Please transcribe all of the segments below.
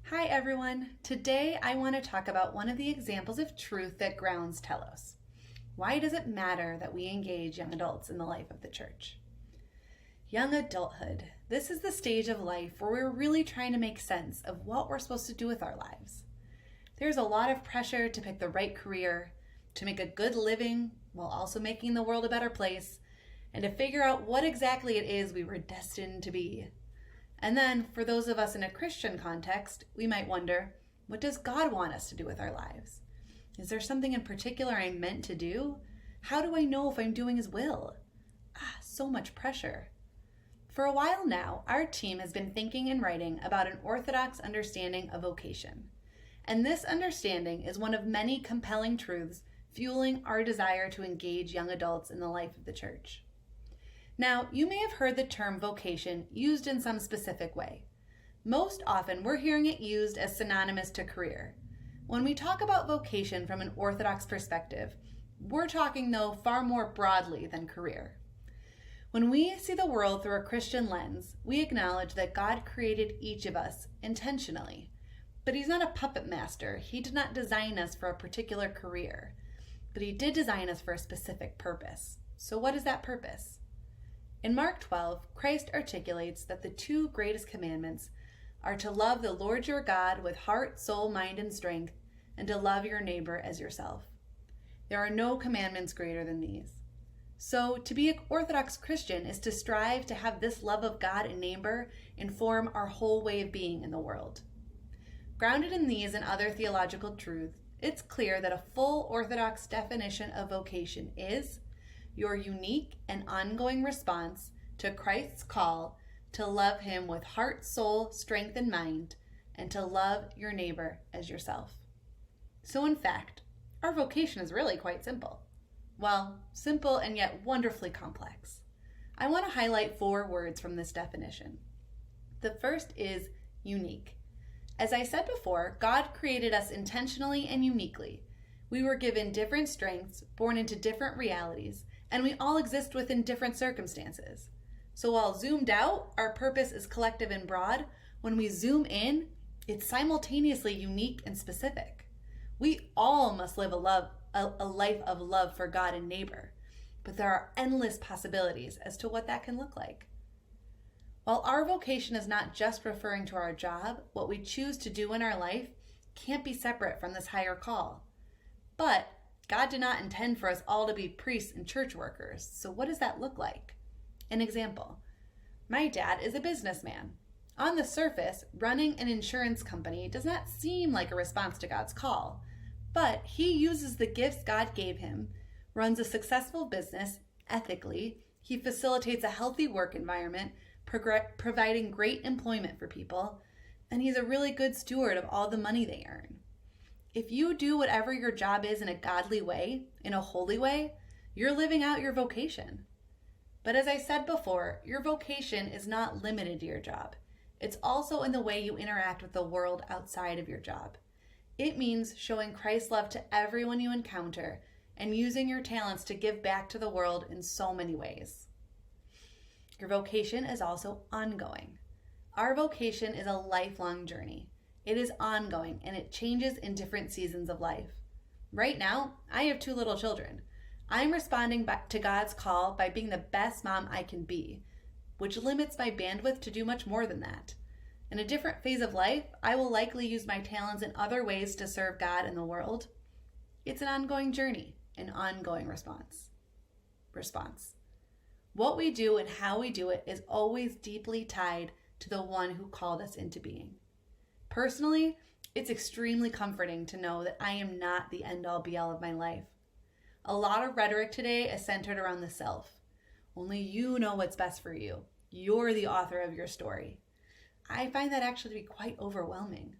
Hi everyone. Today I want to talk about one of the examples of truth that grounds Telos. Why does it matter that we engage young adults in the life of the church? Young adulthood. This is the stage of life where we're really trying to make sense of what we're supposed to do with our lives. There's a lot of pressure to pick the right career, to make a good living while also making the world a better place, and to figure out what exactly it is we were destined to be. And then, for those of us in a Christian context, we might wonder, what does God want us to do with our lives? Is there something in particular I'm meant to do? How do I know if I'm doing His will? So much pressure. For a while now, our team has been thinking and writing about an orthodox understanding of vocation. And this understanding is one of many compelling truths fueling our desire to engage young adults in the life of the church. Now, you may have heard the term vocation used in some specific way. Most often, we're hearing it used as synonymous to career. When we talk about vocation from an Orthodox perspective, we're talking, though, far more broadly than career. When we see the world through a Christian lens, we acknowledge that God created each of us intentionally. But He's not a puppet master. He did not design us for a particular career. But He did design us for a specific purpose. So what is that purpose? In Mark 12, Christ articulates that the two greatest commandments are to love the Lord your God with heart, soul, mind, and strength, and to love your neighbor as yourself. There are no commandments greater than these. So, to be an Orthodox Christian is to strive to have this love of God and neighbor inform our whole way of being in the world. Grounded in these and other theological truths, it's clear that a full Orthodox definition of vocation is your unique and ongoing response to Christ's call to love Him with heart, soul, strength, and mind, and to love your neighbor as yourself. So in fact, our vocation is really quite simple. Well, simple and yet wonderfully complex. I want to highlight 4 words from this definition. The first is unique. As I said before, God created us intentionally and uniquely. We were given different strengths, born into different realities, and we all exist within different circumstances. So while zoomed out, our purpose is collective and broad. When we zoom in, it's simultaneously unique and specific. We all must live a life of love for God and neighbor, but there are endless possibilities as to what that can look like. While our vocation is not just referring to our job, what we choose to do in our life can't be separate from this higher call. But God did not intend for us all to be priests and church workers. So what does that look like? An example. My dad is a businessman. On the surface, running an insurance company does not seem like a response to God's call, but he uses the gifts God gave him, runs a successful business ethically, he facilitates a healthy work environment, providing great employment for people, and he's a really good steward of all the money they earn. If you do whatever your job is in a godly way, in a holy way, you're living out your vocation. But as I said before, your vocation is not limited to your job. It's also in the way you interact with the world outside of your job. It means showing Christ's love to everyone you encounter and using your talents to give back to the world in so many ways. Your vocation is also ongoing. Our vocation is a lifelong journey. It is ongoing and it changes in different seasons of life. Right now, I have 2 little children. I'm responding back to God's call by being the best mom I can be, which limits my bandwidth to do much more than that. In a different phase of life, I will likely use my talents in other ways to serve God and the world. It's an ongoing journey, an ongoing response. What we do and how we do it is always deeply tied to the one who called us into being. Personally, it's extremely comforting to know that I am not the end-all be-all of my life. A lot of rhetoric today is centered around the self. Only you know what's best for you. You're the author of your story. I find that actually to be quite overwhelming.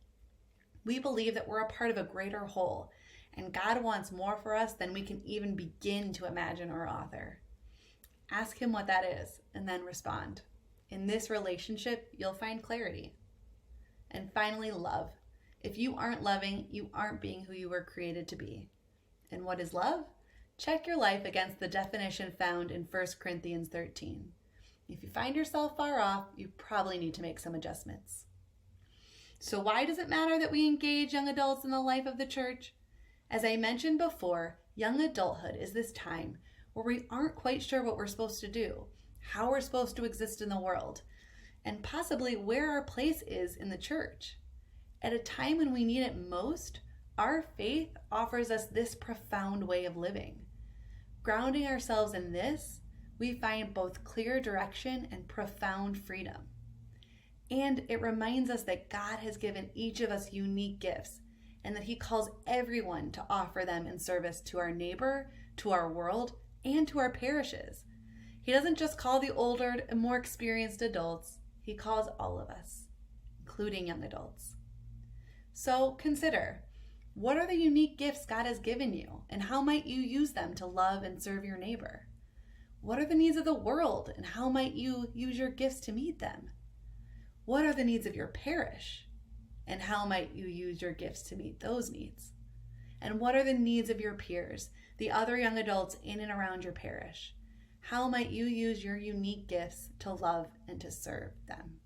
We believe that we're a part of a greater whole, and God wants more for us than we can even begin to imagine or author. Ask Him what that is, and then respond. In this relationship, you'll find clarity. And finally, love. If you aren't loving, you aren't being who you were created to be. And what is love? Check your life against the definition found in 1 Corinthians 13. If you find yourself far off, you probably need to make some adjustments. So why does it matter that we engage young adults in the life of the church? As I mentioned before, young adulthood is this time where we aren't quite sure what we're supposed to do, how we're supposed to exist in the world, and possibly where our place is in the church. At a time when we need it most, our faith offers us this profound way of living. Grounding ourselves in this, we find both clear direction and profound freedom. And it reminds us that God has given each of us unique gifts and that He calls everyone to offer them in service to our neighbor, to our world, and to our parishes. He doesn't just call the older and more experienced adults, He calls all of us, including young adults. So consider, what are the unique gifts God has given you, and how might you use them to love and serve your neighbor? What are the needs of the world, and how might you use your gifts to meet them? What are the needs of your parish, and how might you use your gifts to meet those needs? And what are the needs of your peers, the other young adults in and around your parish? How might you use your unique gifts to love and to serve them?